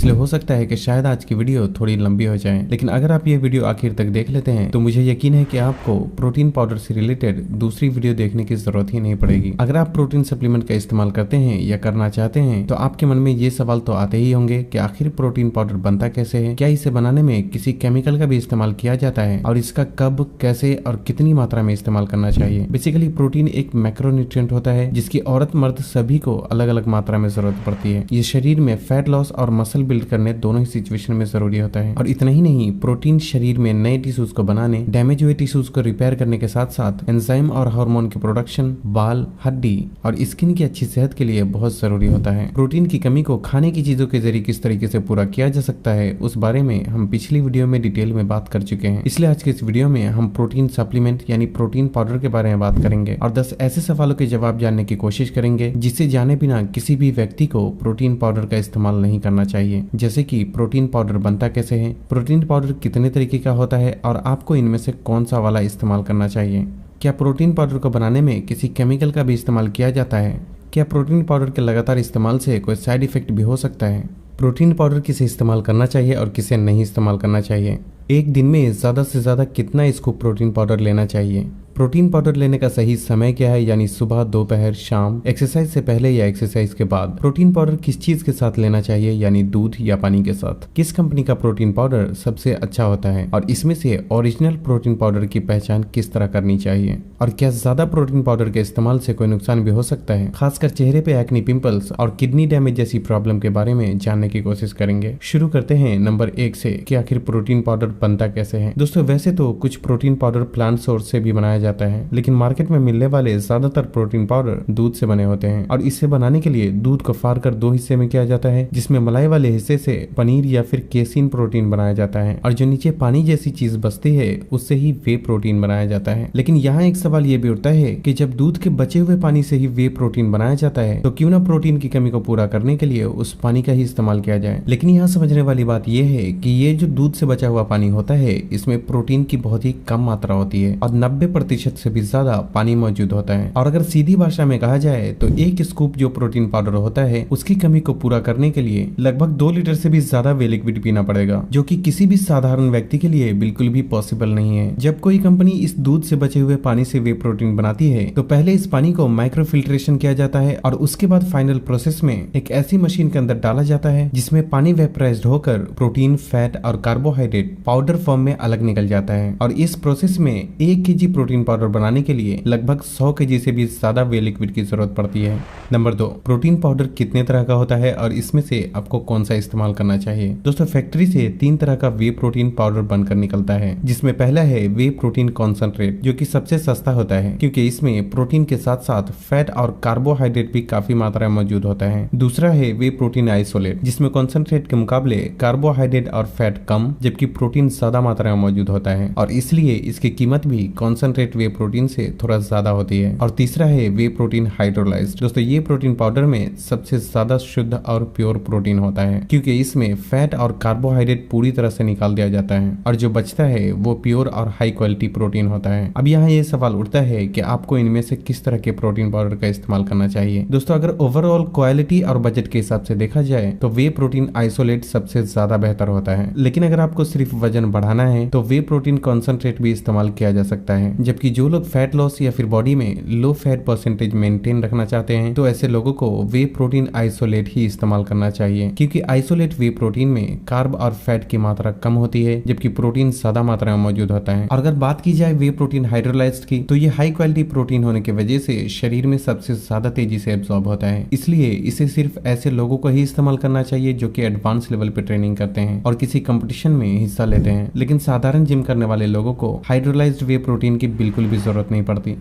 इसलिए हो सकता है कि शायद आज की वीडियो थोड़ी लंबी हो जाए, लेकिन अगर आप ये वीडियो आखिर तक देख लेते हैं तो मुझे यकीन है कि आपको प्रोटीन पाउडर से रिलेटेड दूसरी वीडियो देखने की जरूरत ही नहीं पड़ेगी। अगर आप प्रोटीन सप्लीमेंट का इस्तेमाल करते हैं या करना चाहते हैं तो आपके मन में ये सवाल तो आते ही होंगे कि आखिर प्रोटीन पाउडर बनता कैसे है, क्या इसे बनाने में किसी केमिकल का भी इस्तेमाल किया जाता है और इसका कब, कैसे और कितनी मात्रा में इस्तेमाल करना चाहिए। बेसिकली प्रोटीन एक मैक्रोन्यूट्रिएंट होता है जिसकी औरत मर्द सभी को अलग अलग मात्रा में जरूरत पड़ती है। ये शरीर में फैट लॉस और मसल बिल्ड करने दोनों ही सिचुएशन में जरूरी होता है। और इतना ही नहीं, प्रोटीन शरीर में नए टिश्यूज को बनाने, डैमेज हुए टिश्यूज को रिपेयर करने के साथ साथ एंजाइम और हार्मोन के प्रोडक्शन, बाल, हड्डी और स्किन की अच्छी सेहत के लिए बहुत जरूरी होता है। प्रोटीन की कमी को खाने की चीजों के जरिए किस तरीके से पूरा किया जा सकता है उस बारे में हम पिछली वीडियो में डिटेल में बात कर चुके हैं। इसलिए आज के इस वीडियो में हम प्रोटीन सप्लीमेंट यानी प्रोटीन पाउडर के बारे में बात करेंगे और 10 ऐसे सवालों के जवाब जानने की कोशिश करेंगे जिसे जाने बिना किसी भी व्यक्ति को प्रोटीन पाउडर का इस्तेमाल नहीं करना चाहिए। जैसे कि प्रोटीन पाउडर बनता कैसे है, प्रोटीन पाउडर कितने तरीके का होता है और आपको इनमें से कौन सा वाला इस्तेमाल करना चाहिए, क्या प्रोटीन पाउडर को बनाने में किसी केमिकल का भी इस्तेमाल किया जाता है, क्या प्रोटीन पाउडर के लगातार इस्तेमाल से कोई साइड इफेक्ट भी हो सकता है, प्रोटीन पाउडर किसे इस्तेमाल करना चाहिए और किसे नहीं इस्तेमाल करना चाहिए, एक दिन में ज्यादा से ज्यादा कितना स्कूप प्रोटीन पाउडर लेना चाहिए, प्रोटीन पाउडर लेने का सही समय क्या है यानी सुबह, दोपहर, शाम, एक्सरसाइज से पहले या एक्सरसाइज के बाद, प्रोटीन पाउडर किस चीज के साथ लेना चाहिए यानी दूध या पानी के साथ, किस कंपनी का प्रोटीन पाउडर सबसे अच्छा होता है और इसमें से ओरिजिनल प्रोटीन पाउडर की पहचान किस तरह करनी चाहिए, और क्या ज्यादा प्रोटीन पाउडर के इस्तेमाल से कोई नुकसान भी हो सकता है, खासकर चेहरे पे एक्ने, पिंपल्स और किडनी डैमेज जैसी प्रॉब्लम के बारे में जानने की कोशिश करेंगे। शुरू करते हैं नंबर 1 से कि आखिर प्रोटीन पाउडर बनता कैसे है। दोस्तों वैसे तो कुछ प्रोटीन पाउडर प्लांट सोर्स से भी बनाया जाता है, लेकिन मार्केट में मिलने वाले ज्यादातर प्रोटीन पाउडर दूध से बने होते हैं और इसे बनाने के लिए दूध को फाड़ कर 2 हिस्से में किया जाता है, जिसमें मलाई वाले हिस्से से पनीर या फिर केसिन प्रोटीन बनाया जाता है और जो नीचे पानी जैसी चीज बचती है उससे ही वे प्रोटीन बनाया जाता है। लेकिन यहाँ एक सवाल ये भी उठता है कि जब दूध के बचे हुए पानी से ही वे प्रोटीन बनाया जाता है तो क्यों ना प्रोटीन की कमी को पूरा करने के लिए उस पानी का ही इस्तेमाल किया जाए। लेकिन यहाँ समझने वाली बात यह है कि ये जो दूध से बचा हुआ पानी होता है इसमें प्रोटीन की बहुत ही कम मात्रा होती है और 90% से भी ज्यादा पानी मौजूद होता है। और अगर सीधी भाषा में कहा जाए तो एक स्कूप जो प्रोटीन पाउडर होता है उसकी कमी को पूरा करने के लिए लगभग 2 लीटर से भी ज्यादा वे लिक्विड पीना पड़ेगा, जो कि किसी भी साधारण व्यक्ति के लिए बिल्कुल भी पॉसिबल नहीं है। जब कोई कंपनी इस दूध से बचे हुए पानी से वे प्रोटीन बनाती है तो पहले इस पानी को माइक्रो फिल्ट्रेशन किया जाता है और उसके बाद फाइनल प्रोसेस में एक ऐसी मशीन के अंदर डाला जाता है जिसमें पानी वेपराइज्ड होकर प्रोटीन, फैट और कार्बोहाइड्रेट पाउडर फॉर्म में अलग निकल जाता है। और इस प्रोसेस में 1 केजी प्रोटीन पाउडर बनाने के लिए लगभग 100 केजी से भी ज्यादा वे लिक्विड की जरूरत पड़ती है। नंबर 2, प्रोटीन पाउडर कितने तरह का होता है और इसमें से आपको कौन सा इस्तेमाल करना चाहिए। दोस्तों फैक्ट्री से 3 तरह का वे प्रोटीन पाउडर बनकर निकलता है, जिसमें पहला है वे प्रोटीन कॉन्सेंट्रेट, जो कि सबसे सस्ता होता है क्योंकि इसमें प्रोटीन के साथ साथ फैट और कार्बोहाइड्रेट भी काफी मात्रा में मौजूद होता है। दूसरा है वे प्रोटीन आइसोलेट, जिसमें कॉन्सेंट्रेट के मुकाबले कार्बोहाइड्रेट और फैट कम जबकि प्रोटीन ज्यादा मात्रा में मौजूद होता है और इसलिए इसकी कीमत भी कॉन्सेंट्रेट वे प्रोटीन से थोड़ा ज्यादा होती है। और तीसरा है वे प्रोटीन हाइड्रोलाइज्ड। दोस्तों ये प्रोटीन पाउडर में सबसे ज्यादा शुद्ध और प्योर प्रोटीन होता है क्योंकि इसमें फैट और कार्बोहाइड्रेट पूरी तरह से निकाल दिया जाता है और जो बचता है वो प्योर और हाई क्वालिटी प्रोटीन होता है। अब यहाँ ये सवाल उठता है कि आपको इनमें से किस तरह के प्रोटीन पाउडर का इस्तेमाल करना चाहिए। दोस्तों अगर ओवरऑल क्वालिटी और बजट के हिसाब से देखा जाए तो वे प्रोटीन आइसोलेट सबसे ज्यादा बेहतर होता है, लेकिन अगर आपको सिर्फ वजन बढ़ाना है तो वे प्रोटीन कॉन्सेंट्रेट भी इस्तेमाल किया जा सकता है। जबकि जो लोग फैट लॉस या फिर बॉडी में लो फैट परसेंटेज मेंटेन रखना चाहते हैं तो ऐसे लोगों को वे प्रोटीन आइसोलेट ही इस्तेमाल करना चाहिए क्योंकि आइसोलेट वे प्रोटीन में कार्ब और फैट की मात्रा कम होती है जबकि प्रोटीन ज्यादा मात्रा में मौजूद होता है। और अगर बात की जाए वे प्रोटीन हाइड्रोलाइज्ड की तो ये हाई क्वालिटी प्रोटीन होने की वजह से शरीर में सबसे ज्यादा तेजी से एब्जॉर्ब होता है, इसलिए इसे सिर्फ ऐसे लोगों को ही इस्तेमाल करना चाहिए जो कि एडवांस लेवल पे ट्रेनिंग करते हैं और किसी कंपटीशन में हिस्सा लेते हैं। लेकिन साधारण जिम करने वाले लोगों को हाइड्रोलाइज्ड वे प्रोटीन की बिल्कुल भी जरूरत नहीं पड़ती।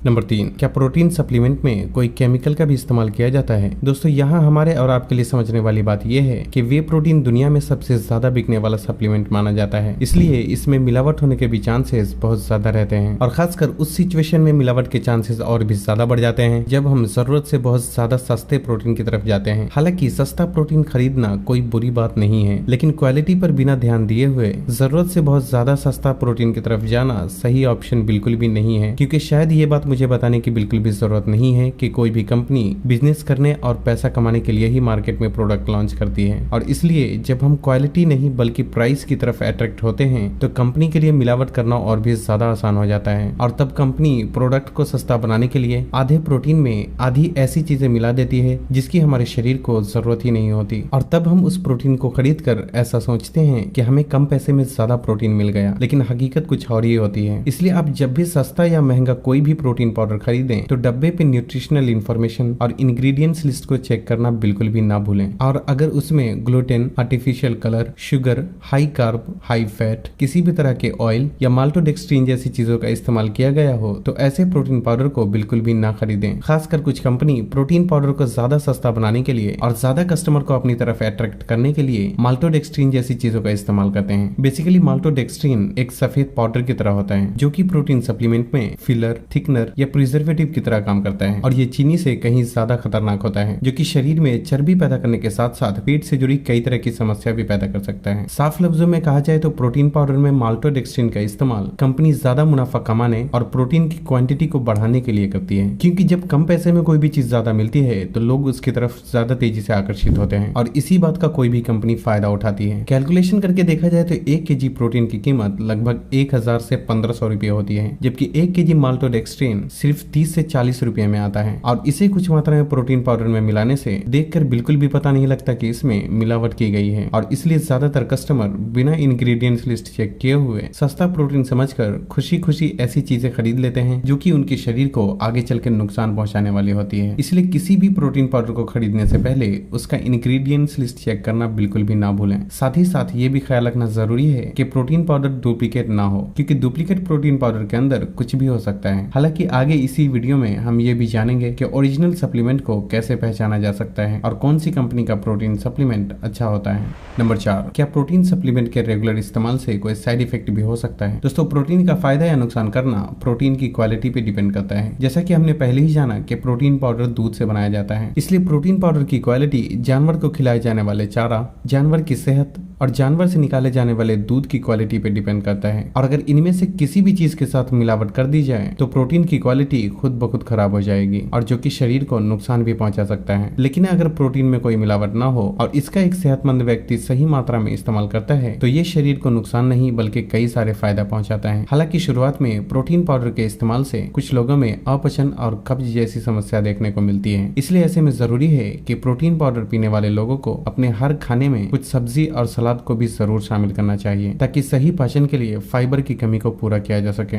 नंबर 3, क्या प्रोटीन सप्लीमेंट में कोई केमिकल का भी इस्तेमाल किया जाता है। दोस्तों यहाँ हमारे और आपके लिए समझने वाली बात यह है कि वे प्रोटीन दुनिया में सबसे ज्यादा बिकने वाला सप्लीमेंट माना जाता है, इसलिए इसमें मिलावट होने के भी चांसेस बहुत ज्यादा रहते हैं और खासकर उस सिचुएशन में मिलावट के चांसेस और भी ज्यादा बढ़ जाते हैं जब हम जरूरत से बहुत ज्यादा सस्ते प्रोटीन की तरफ जाते हैं। हालांकि सस्ता प्रोटीन खरीदना कोई बुरी बात नहीं है, लेकिन क्वालिटी पर बिना ध्यान दिए हुए जरूरत से बहुत ज्यादा सस्ता प्रोटीन की तरफ जाना सही ऑप्शन बिल्कुल भी नहीं है, क्योंकि शायद ये बात मुझे बताने की बिल्कुल भी जरूरत नहीं है कि कोई भी कंपनी बिजनेस करने और पैसा कमाने के लिए ही मार्केट में प्रोडक्ट लॉन्च करती है, और इसलिए जब हम क्वालिटी नहीं बल्कि प्राइस की तरफ अट्रैक्ट होते हैं तो कंपनी के लिए मिलावट करना और भी ज्यादा आसान हो जाता है, और तब कंपनी प्रोडक्ट को सस्ता बनाने के लिए आधे प्रोटीन में आधी ऐसी चीजें मिला देती है जिसकी हमारे शरीर को जरूरत ही नहीं होती, और तब हम उस प्रोटीन को खरीद कर ऐसा सोचते हैं कि हमें कम पैसे में ज्यादा प्रोटीन मिल गया, लेकिन हकीकत कुछ और ही होती है। इसलिए आप जब भी सस्ता या महंगा कोई भी प्रोटीन पाउडर खरीदें तो डब्बे पे न्यूट्रिशनल इंफॉर्मेशन और इंग्रेडिएंट्स लिस्ट को चेक करना बिल्कुल भी ना भूलें, और अगर उसमें gluten, artificial colour, sugar, high carb, high fat, किसी भी तरह के ऑयल या माल्टोडेक्सट्रिन जैसी चीजों का इस्तेमाल किया गया हो तो ऐसे प्रोटीन पाउडर को बिल्कुल भी ना खरीदें। खासकर कुछ कंपनी प्रोटीन पाउडर को ज्यादा सस्ता बनाने के लिए और ज्यादा कस्टमर को अपनी तरफ अट्रैक्ट करने के लिए माल्टोडेक्सट्रिन जैसी चीजों का इस्तेमाल करते हैं। बेसिकली माल्टोडेक्सट्रिन एक सफेद पाउडर की तरह होता है जो कि प्रोटीन सप्लीमेंट में फिलर, थिकनर या प्रिजर्वेटिव की तरह काम करता है, और ये चीनी से कहीं ज्यादा खतरनाक होता है जो कि शरीर में चर्बी पैदा करने के साथ साथ पेट से जुड़ी कई तरह की समस्या भी पैदा कर सकता है। साफ लफ्जों में कहा जाए तो प्रोटीन पाउडर में माल्टोडेक्सट्रिन का इस्तेमाल कंपनी ज्यादा मुनाफा कमाने और प्रोटीन की क्वांटिटी को बढ़ाने के लिए करती है, क्योंकि जब कम पैसे में कोई भी चीज ज्यादा मिलती है तो लोग उसकी तरफ ज्यादा तेजी से आकर्षित होते हैं, और इसी बात का कोई भी कंपनी फायदा उठाती है। कैलकुलेशन करके देखा जाए तो 1 kg प्रोटीन की कीमत लगभग 1000 से 1500 रुपए होती है, जबकि 1 kg माल्टोडेक्सट्रिन सिर्फ 30 से 40 रुपए में आता है, और इसे कुछ मात्रा में प्रोटीन पाउडर में मिलाने से देखकर बिल्कुल भी पता नहीं लगता कि इसमें मिलावट की गई है, और इसलिए ज्यादातर कस्टमर बिना इंग्रेडिएंट्स लिस्ट चेक किए हुए सस्ता प्रोटीन समझकर खुशी खुशी ऐसी चीजें खरीद लेते हैं जो कि उनके शरीर को आगे चलकर नुकसान पहुंचाने वाली होती है। इसलिए किसी भी प्रोटीन पाउडर को खरीदने से पहले उसका इंग्रेडिएंट्स लिस्ट चेक करना बिल्कुल भी ना भूलें। साथ ही साथ ये भी ख्याल रखना जरूरी है कि प्रोटीन पाउडर डुप्लीकेट ना हो, क्योंकि डुप्लीकेट प्रोटीन पाउडर के अंदर कुछ भी हो सकता है। हालांकि आगे इसी वीडियो में हम ये भी जानेंगे कि ओरिजिनल सप्लीमेंट को कैसे पहचाना जा सकता है और कौन सी कंपनी का प्रोटीन सप्लीमेंट अच्छा होता है। नंबर 4, क्या प्रोटीन सप्लीमेंट के रेगुलर इस्तेमाल से कोई साइड इफेक्ट भी हो सकता है? दोस्तों, प्रोटीन का फायदा या नुकसान करना प्रोटीन की क्वालिटी पे डिपेंड करता है। जैसा कि हमने पहले ही जाना कि प्रोटीन पाउडर दूध से बनाया जाता है, इसलिए प्रोटीन पाउडर की क्वालिटी जानवर को खिलाए जाने वाले चारा, जानवर की सेहत और जानवर से निकाले जाने वाले दूध की क्वालिटी पे डिपेंड करता है, और अगर इनमें से किसी भी चीज के साथ मिलावट कर दी जाए तो प्रोटीन की क्वालिटी खुद ब खुद खराब हो जाएगी, और जो कि शरीर को नुकसान भी पहुंचा सकता है। लेकिन अगर प्रोटीन में कोई मिलावट ना हो और इसका एक सेहतमंद व्यक्ति सही मात्रा में इस्तेमाल करता है तो ये शरीर को नुकसान नहीं बल्कि कई सारे फायदा पहुंचाता है। हालांकि शुरुआत में प्रोटीन पाउडर के इस्तेमाल से कुछ लोगों में अपचन और कब्ज जैसी समस्या देखने को मिलती है, इसलिए ऐसे में जरूरी है कि प्रोटीन पाउडर पीने वाले लोगों को अपने हर खाने में कुछ सब्जी और सलाद को भी जरूर शामिल करना चाहिए ताकि सही पाचन के लिए फाइबर की कमी को पूरा किया जा सके।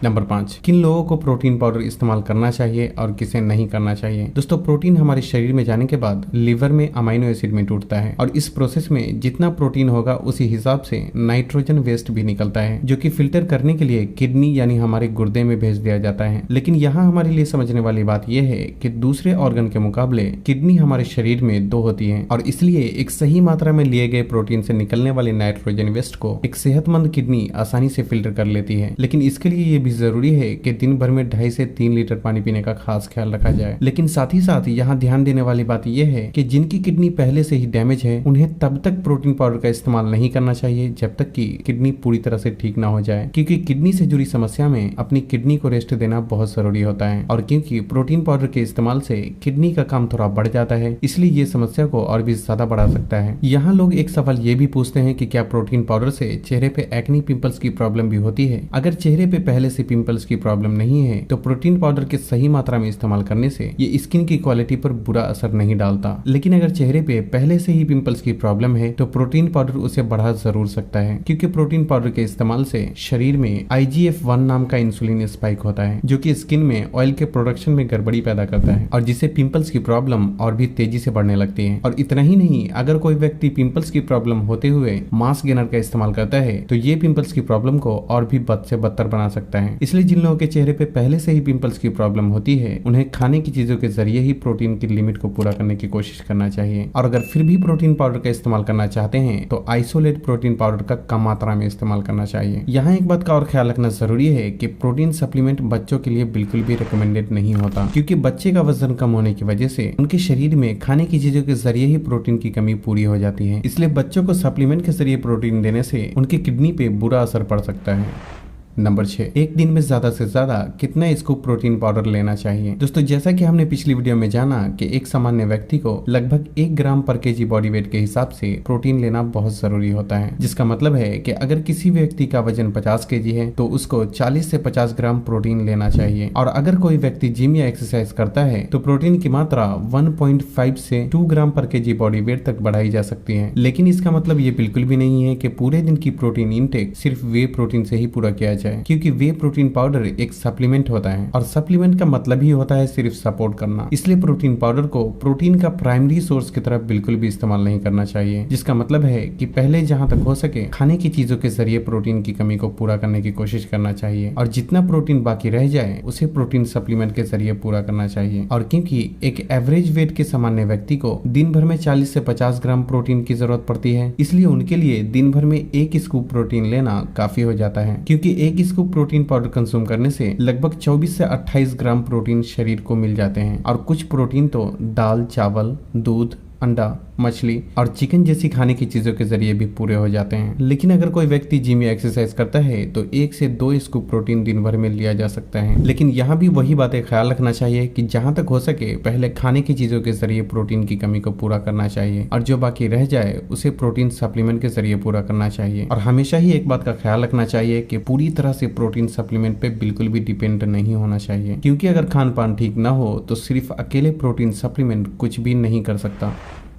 नंबर 5, किन लोगों को प्रोटीन पाउडर इस्तेमाल करना चाहिए और किसे नहीं करना चाहिए? दोस्तों, प्रोटीन हमारे शरीर में जाने के बाद लिवर में अमाइनो एसिड में टूटता है, और इस प्रोसेस में जितना प्रोटीन होगा उसी हिसाब से नाइट्रोजन वेस्ट भी निकलता है जो कि फिल्टर करने के लिए किडनी यानी हमारे गुर्दे में भेज दिया जाता है। लेकिन यहाँ हमारे लिए समझने वाली बात यह है कि दूसरे ऑर्गन के मुकाबले किडनी हमारे शरीर में 2 होती है, और इसलिए एक सही मात्रा में लिए गए प्रोटीन से निकलने वाले नाइट्रोजन वेस्ट को एक सेहतमंद किडनी आसानी से फिल्टर कर लेती है। लेकिन इसके लिए ये जरूरी है कि दिन भर में 2.5 से 3 लीटर पानी पीने का खास ख्याल रखा जाए। लेकिन साथ ही साथ यहाँ ध्यान देने वाली बात यह है कि जिनकी किडनी पहले से ही डैमेज है उन्हें तब तक प्रोटीन पाउडर का इस्तेमाल नहीं करना चाहिए जब तक कि किडनी पूरी तरह से ठीक ना हो जाए, क्योंकि किडनी से जुड़ी समस्या में अपनी किडनी को रेस्ट देना बहुत जरूरी होता है, और क्योंकि प्रोटीन पाउडर के इस्तेमाल से किडनी का काम थोड़ा बढ़ जाता है इसलिए ये समस्या को और भी ज्यादा बढ़ा सकता है। यहाँ लोग एक सवाल ये भी पूछते हैं कि क्या प्रोटीन पाउडर से चेहरे पे एक्ने पिंपल्स की प्रॉब्लम भी होती है? अगर चेहरे पे पहले से पिंपल्स की प्रॉब्लम नहीं है तो प्रोटीन पाउडर के सही मात्रा में इस्तेमाल करने से ये स्किन की क्वालिटी पर बुरा असर नहीं डालता। लेकिन अगर चेहरे पे पहले से ही पिंपल्स की प्रॉब्लम है तो प्रोटीन पाउडर उसे बढ़ा जरूर सकता है, क्योंकि प्रोटीन पाउडर के इस्तेमाल से शरीर में IGF-1 नाम का इंसुलिन स्पाइक होता है जो कि स्किन में ऑयल के प्रोडक्शन में गड़बड़ी पैदा करता है, और जिससे पिंपल्स की प्रॉब्लम और भी तेजी से बढ़ने लगती है। और इतना ही नहीं, अगर कोई व्यक्ति पिंपल्स की प्रॉब्लम होते हुए मास्क गेनर का इस्तेमाल करता है तो ये पिंपल्स की प्रॉब्लम को और भी बद से बदतर बना सकता है। इसलिए जिन लोगों के चेहरे पे पहले से ही पिंपल्स की प्रॉब्लम होती है उन्हें खाने की चीजों के जरिए ही प्रोटीन की लिमिट को पूरा करने की कोशिश करना चाहिए, और अगर फिर भी प्रोटीन पाउडर का इस्तेमाल करना चाहते हैं तो आइसोलेट प्रोटीन पाउडर का कम मात्रा में इस्तेमाल करना चाहिए। यहाँ एक बात का और ख्याल रखना जरूरी है कि प्रोटीन सप्लीमेंट बच्चों के लिए बिल्कुल भी रिकमेंडेड नहीं होता, क्योंकि बच्चे का वजन कम होने की वजह से उनके शरीर में खाने की चीजों के जरिए ही प्रोटीन की कमी पूरी हो जाती है। इसलिए बच्चों को सप्लीमेंट के जरिए प्रोटीन देने से उनकी किडनी पे बुरा असर पड़ सकता है। नंबर 6, एक दिन में ज्यादा से ज्यादा कितना स्कूप प्रोटीन पाउडर लेना चाहिए। दोस्तों जैसा कि हमने पिछली वीडियो में जाना कि एक सामान्य व्यक्ति को लगभग 1 ग्राम पर केजी बॉडी वेट के हिसाब से प्रोटीन लेना बहुत जरूरी होता है, जिसका मतलब है कि अगर किसी व्यक्ति का वजन 50 केजी है तो उसको 40 से 50 ग्राम प्रोटीन लेना चाहिए। और अगर कोई व्यक्ति जिम या एक्सरसाइज करता है तो प्रोटीन की मात्रा 1.5 से 2 ग्राम पर केजी बॉडी वेट तक बढ़ाई जा सकती है। लेकिन इसका मतलब ये बिल्कुल भी नहीं है कि पूरे दिन की प्रोटीन इंटेक सिर्फ वे प्रोटीन से ही पूरा किया जाए, क्योंकि वे प्रोटीन पाउडर एक सप्लीमेंट होता है और सप्लीमेंट का मतलब ही होता है सिर्फ सपोर्ट करना। इसलिए प्रोटीन पाउडर को प्रोटीन का प्राइमरी सोर्स की तरफ बिल्कुल भी इस्तेमाल नहीं करना चाहिए, जिसका मतलब है कि पहले जहां तक हो सके खाने की चीजों के जरिए प्रोटीन की कमी को पूरा करने की कोशिश करना चाहिए और जितना प्रोटीन बाकी रह जाए उसे प्रोटीन सप्लीमेंट के जरिए पूरा करना चाहिए। और क्योंकि एक एवरेज वेट के सामान्य व्यक्ति को दिन भर में 40 से 50 ग्राम प्रोटीन की जरूरत पड़ती है, इसलिए उनके लिए दिन भर में 1 स्कूप प्रोटीन लेना काफी हो जाता है, क्योंकि 1 स्कूप प्रोटीन पाउडर कंज्यूम करने से लगभग 24 से 28 ग्राम प्रोटीन शरीर को मिल जाते हैं। और कुछ प्रोटीन तो दाल, चावल, दूध, अंडा, मछली और चिकन जैसी खाने की चीजों के जरिए भी पूरे हो जाते हैं। लेकिन अगर कोई व्यक्ति जिम या एक्सरसाइज करता है तो 1 से 2 स्कूप प्रोटीन दिन भर में लिया जा सकता है। लेकिन यहाँ भी वही बातें ख्याल रखना चाहिए कि जहां तक हो सके पहले खाने की चीजों के जरिए प्रोटीन की कमी को पूरा करना चाहिए और जो बाकी रह जाए उसे प्रोटीन सप्लीमेंट के जरिए पूरा करना चाहिए। और हमेशा ही एक बात का ख्याल रखना चाहिए कि पूरी तरह से प्रोटीन सप्लीमेंट पे बिल्कुल भी डिपेंड नहीं होना चाहिए, क्योंकि अगर खान पान ठीक न हो तो सिर्फ अकेले प्रोटीन सप्लीमेंट कुछ भी नहीं कर सकता।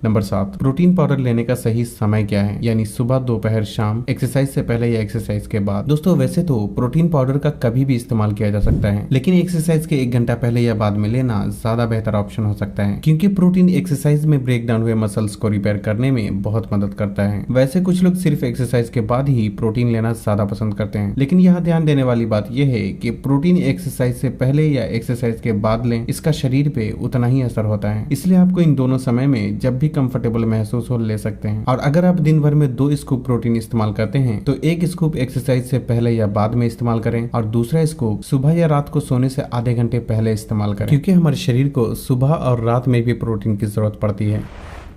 नंबर 7, प्रोटीन पाउडर लेने का सही समय क्या है, यानी सुबह, दोपहर, शाम, एक्सरसाइज से पहले या एक्सरसाइज के बाद। दोस्तों वैसे तो प्रोटीन पाउडर का कभी भी इस्तेमाल किया जा सकता है, लेकिन एक्सरसाइज के 1 घंटा पहले या बाद में लेना ज्यादा बेहतर ऑप्शन हो सकता है, क्योंकि प्रोटीन एक्सरसाइज में ब्रेक डाउन हुए मसल्स को रिपेयर करने में बहुत मदद करता है। वैसे कुछ लोग सिर्फ एक्सरसाइज के बाद ही प्रोटीन लेना ज्यादा पसंद करते हैं, लेकिन यहाँ ध्यान देने वाली बात यह है कि प्रोटीन एक्सरसाइज से पहले या एक्सरसाइज के बाद लें, इसका शरीर पे उतना ही असर होता है। इसलिए आपको इन दोनों समय में जब भी कंफर्टेबल महसूस हो ले सकते हैं। और अगर आप दिन भर में 2 स्कूप प्रोटीन इस्तेमाल करते हैं तो 1 स्कूप एक्सरसाइज से पहले या बाद में इस्तेमाल करें और दूसरा स्कूप सुबह या रात को सोने से आधे घंटे पहले इस्तेमाल करें, क्योंकि हमारे शरीर को सुबह और रात में भी प्रोटीन की जरूरत पड़ती है।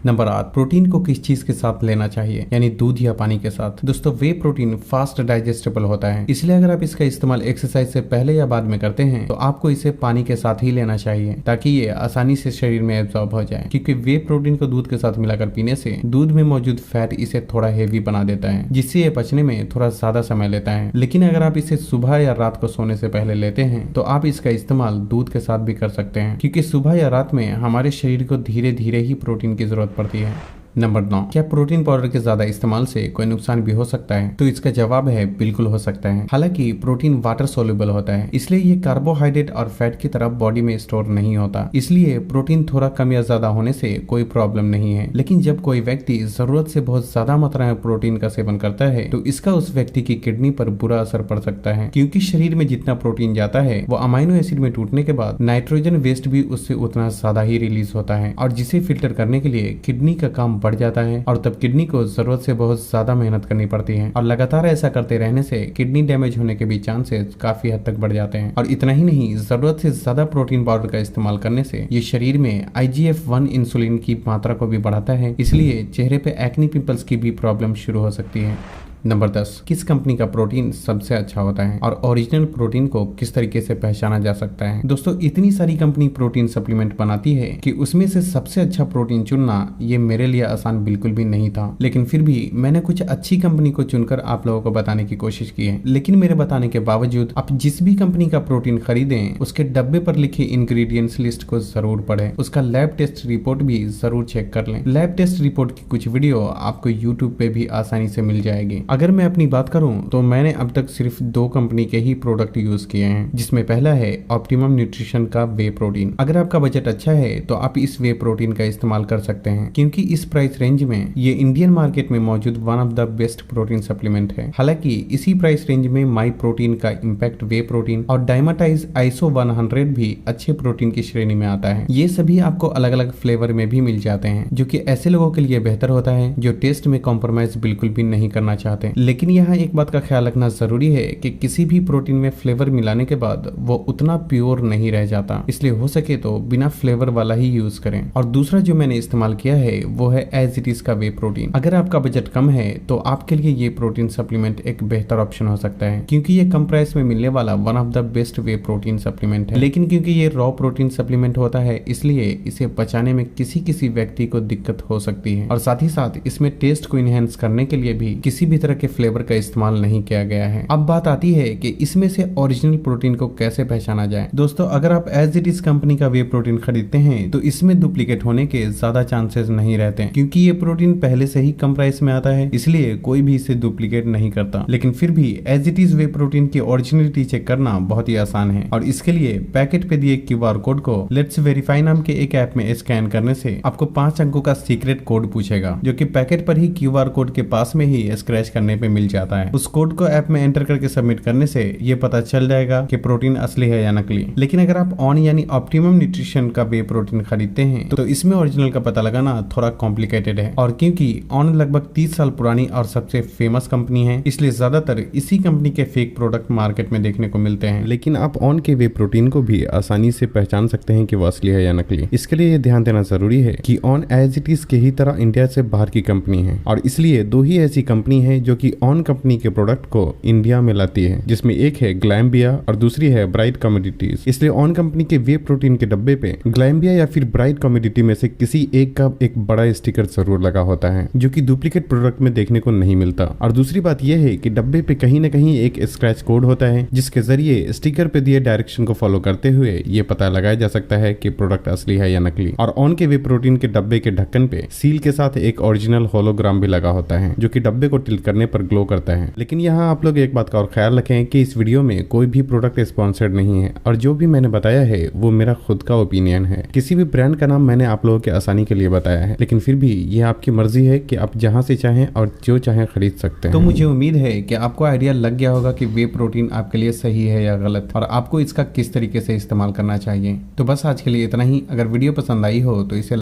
नंबर 8, प्रोटीन को किस चीज के साथ लेना चाहिए, यानी दूध या पानी के साथ। दोस्तों वे प्रोटीन फास्ट डाइजेस्टेबल होता है, इसलिए अगर आप इसका इस्तेमाल एक्सरसाइज से पहले या बाद में करते हैं तो आपको इसे पानी के साथ ही लेना चाहिए, ताकि ये आसानी से शरीर में एब्जॉर्ब हो जाए, क्योंकि वे प्रोटीन को दूध के साथ मिलाकर पीने से दूध में मौजूद फैट इसे थोड़ा हेवी बना देता है, जिससे ये पचने में थोड़ा ज्यादा समय लेता है। लेकिन अगर आप इसे सुबह या रात को सोने से पहले लेते हैं तो आप इसका इस्तेमाल दूध के साथ भी कर सकते हैं, क्योंकि सुबह या रात में हमारे शरीर को धीरे धीरे ही प्रोटीन की जरूरत पड़ती है। नंबर 9, क्या प्रोटीन पाउडर के ज्यादा इस्तेमाल से कोई नुकसान भी हो सकता है? तो इसका जवाब है बिल्कुल हो सकता है। हालांकि प्रोटीन वाटर सोल्यूबल होता है, इसलिए ये कार्बोहाइड्रेट और फैट की तरह बॉडी में स्टोर नहीं होता, इसलिए प्रोटीन थोड़ा कम या ज्यादा होने से कोई प्रॉब्लम नहीं है। लेकिन जब कोई व्यक्ति जरूरत से बहुत ज्यादा मात्रा में प्रोटीन का सेवन करता है तो इसका उस व्यक्ति की किडनी पर बुरा असर पड़ सकता है, क्योंकि शरीर में जितना प्रोटीन जाता है वो अमाइनो एसिड में टूटने के बाद नाइट्रोजन वेस्ट भी उससे उतना ज्यादा ही रिलीज होता है, और जिसे फिल्टर करने के लिए किडनी का काम बढ़ जाता है और तब किडनी को जरूरत से बहुत ज्यादा मेहनत करनी पड़ती है। और लगातार ऐसा करते रहने से किडनी डैमेज होने के भी चांसेस काफी हद तक बढ़ जाते हैं। और इतना ही नहीं, जरूरत से ज्यादा प्रोटीन पाउडर का इस्तेमाल करने से ये शरीर में IGF-1 इंसुलिन की मात्रा को भी बढ़ाता है, इसलिए चेहरे पे एक्ने पिंपल्स की भी प्रॉब्लम शुरू हो सकती है। नंबर 10, किस कंपनी का प्रोटीन सबसे अच्छा होता है और ओरिजिनल प्रोटीन को किस तरीके से पहचाना जा सकता है? दोस्तों इतनी सारी कंपनी प्रोटीन सप्लीमेंट बनाती है कि उसमें से सबसे अच्छा प्रोटीन चुनना ये मेरे लिए आसान बिल्कुल भी नहीं था, लेकिन फिर भी मैंने कुछ अच्छी कंपनी को चुनकर आप लोगों को बताने की कोशिश की है। लेकिन मेरे बताने के बावजूद आप जिस भी कंपनी का प्रोटीन खरीदें उसके डब्बे पर लिखे इंग्रेडिएंट्स लिस्ट को जरूर पढ़ें, उसका लैब टेस्ट रिपोर्ट भी जरूर चेक कर लें। लैब टेस्ट रिपोर्ट की कुछ वीडियो आपको यूट्यूब पे भी आसानी से मिल जाएगी। अगर मैं अपनी बात करूं तो मैंने अब तक सिर्फ 2 कंपनी के ही प्रोडक्ट यूज किए हैं, जिसमें पहला है ऑप्टिमम न्यूट्रिशन का वे प्रोटीन। अगर आपका बजट अच्छा है तो आप इस वे प्रोटीन का इस्तेमाल कर सकते हैं, क्योंकि इस प्राइस रेंज में ये इंडियन मार्केट में मौजूद one of the best protein supplement है। हालांकि इसी प्राइस रेंज में माई प्रोटीन का इम्पैक्ट वे प्रोटीन और डायमाटाइज ISO 100 भी अच्छे प्रोटीन की श्रेणी में आता है। ये सभी आपको अलग अलग फ्लेवर में भी मिल जाते हैं, जो कि ऐसे लोगों के लिए बेहतर होता है जो टेस्ट में कॉम्प्रोमाइज बिल्कुल भी नहीं करना चाहते चाहते हैं। लेकिन यहाँ एक बात का ख्याल रखना जरूरी है कि किसी भी प्रोटीन में फ्लेवर मिलाने के बाद वो उतना प्योर नहीं रह जाता, इसलिए हो सके तो बिना फ्लेवर वाला ही यूज करें। और दूसरा जो मैंने इस्तेमाल किया है वो है एज इट इज का वे प्रोटीन। अगर आपका बजट कम है तो आपके लिए ये प्रोटीन सप्लीमेंट एक बेहतर ऑप्शन हो सकता है, क्योंकि ये कम प्राइस में मिलने वाला one of the best way protein supplement है। लेकिन क्योंकि ये रॉ प्रोटीन सप्लीमेंट होता है, इसलिए इसे पचाने में किसी व्यक्ति को दिक्कत हो सकती है। और साथ ही साथ इसमें टेस्ट को इनहेंस करने के लिए भी किसी भी तरह के फ्लेवर का इस्तेमाल नहीं किया गया है। अब बात आती है कि इसमें से ओरिजिनल प्रोटीन को कैसे पहचाना जाए। दोस्तों, अगर आप एज इट इज कंपनी का वे प्रोटीन खरीदते हैं तो इसमें डुप्लीकेट होने के ज्यादा चांसेस नहीं रहते, क्योंकि ये प्रोटीन पहले से ही कम प्राइस में आता है, इसलिए कोई भी इसे डुप्लीकेट नहीं करता। लेकिन फिर भी as it is whey protein की ओरिजिनलिटी चेक करना बहुत ही आसान है, और इसके लिए पैकेट पे दिए क्यूआर कोड को लेट्स वेरीफाई नाम के एक ऐप में स्कैन करने से आपको 5 अंकों का सीक्रेट कोड पूछेगा, जो कि पैकेट पर ही क्यूआर कोड के पास में ही स्क्रैच करने पे मिल जाता है। उस कोड को ऐप में एंटर करके सबमिट करने से ये पता चल जाएगा कि प्रोटीन असली है या नकली। लेकिन अगर आप ऑन यानी ऑप्टिमम न्यूट्रिशन का वे प्रोटीन खरीदते हैं तो इसमें ओरिजिनल का पता लगाना थोड़ा कॉम्प्लिकेटेड है, और क्योंकि ऑन लगभग 30 साल पुरानी और सबसे फेमस कंपनी है, इसलिए ज्यादातर इसी कंपनी के फेक प्रोडक्ट मार्केट में देखने को मिलते हैं। लेकिन आप ऑन के वे प्रोटीन को भी आसानी से पहचान सकते हैं कि वो असली है या नकली। इसके लिए ध्यान देना जरूरी है कि ऑन एज इट इज के ही तरह इंडिया से बाहर की कंपनी है, और इसलिए 2 ही ऐसी कंपनी है जो कि ऑन कंपनी के प्रोडक्ट को इंडिया में लाती है, जिसमें एक है ग्लैम्बिया और दूसरी है ब्राइट कमोडिटीज। इसलिए ऑन कंपनी के वे प्रोटीन के डब्बे पे ग्लैम्बिया या फिर ब्राइट कमोडिटी में से किसी एक का एक बड़ा स्टिकर जरूर लगा होता है, जो कि डुप्लीकेट प्रोडक्ट में देखने को नहीं मिलता। और दूसरी बात यह है कि डब्बे पे कहीं न कहीं एक स्क्रैच कोड होता है, जिसके जरिए स्टिकर पे दिए डायरेक्शन को फॉलो करते हुए ये पता लगाया जा सकता है कि प्रोडक्ट असली है या नकली। और ऑन के वे प्रोटीन के डब्बे के ढक्कन पे सील के साथ एक ओरिजिनल होलोग्राम भी लगा होता है, जो कि डब्बे को टिल्ट करने पर ग्लो करता है। लेकिन यहाँ आप लोग एक बात का और ख्याल रखें कि इस वीडियो में कोई भी प्रोडक्ट स्पॉन्सर्ड नहीं है, और जो भी मैंने बताया है वो मेरा खुद का ओपिनियन है। किसी भी ब्रांड का नाम मैंने आप लोगों के आसानी के लिए बताया है, लेकिन फिर भी ये आपकी मर्जी है कि आप जहां से चाहें और जो चाहें खरीद सकते हैं। तो मुझे उम्मीद है कि आपको आइडिया लग गया होगा कि वे प्रोटीन आपके लिए सही है या गलत, और आपको इसका किस तरीके से इस्तेमाल करना चाहिए। तो बस आज के लिए इतना ही। अगर वीडियो पसंद आई हो तो इसे